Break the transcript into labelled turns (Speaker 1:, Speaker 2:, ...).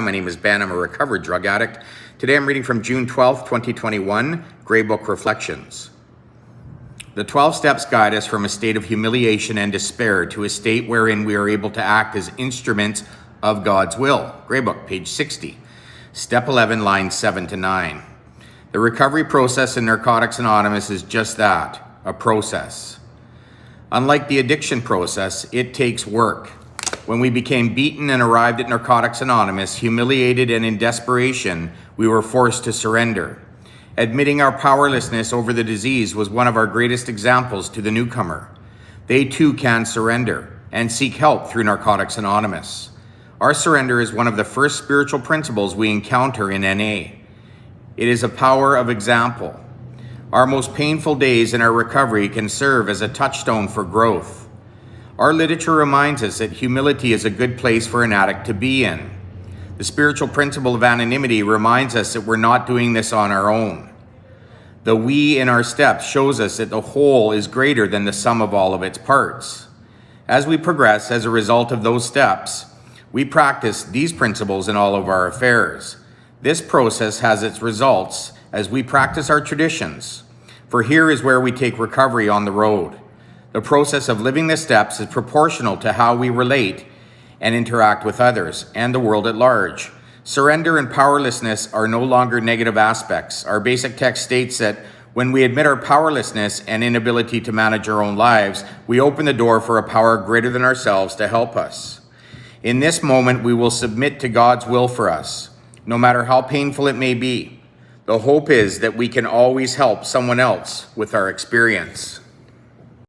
Speaker 1: My name is Ben. I'm a recovered drug addict. Today I'm reading from June 12th, 2021, Grey Book Reflections. The 12 steps guide us from a state of humiliation and despair to a state wherein we are able to act as instruments of God's will. Grey Book, page 60. Step 11, lines 7 to 9. The recovery process in Narcotics Anonymous is just that, a process. Unlike the addiction process, it takes work. When we became beaten and arrived at Narcotics Anonymous, humiliated and in desperation, we were forced to surrender. Admitting our powerlessness over the disease was one of our greatest examples to the newcomer. They too can surrender and seek help through Narcotics Anonymous. Our surrender is one of the first spiritual principles we encounter in NA. It is a power of example. Our most painful days in our recovery can serve as a touchstone for growth. Our literature reminds us that humility is a good place for an addict to be in. The spiritual principle of anonymity reminds us that we're not doing this on our own. The we in our steps shows us that the whole is greater than the sum of all of its parts. As we progress as a result of those steps, we practice these principles in all of our affairs. This process has its results as we practice our traditions, for here is where we take recovery on the road. The process of living the steps is proportional to how we relate and interact with others and the world at large. Surrender and powerlessness are no longer negative aspects. Our basic text states that when we admit our powerlessness and inability to manage our own lives, we open the door for a power greater than ourselves to help us. In this moment, we will submit to God's will for us, no matter how painful it may be. The hope is that we can always help someone else with our experience.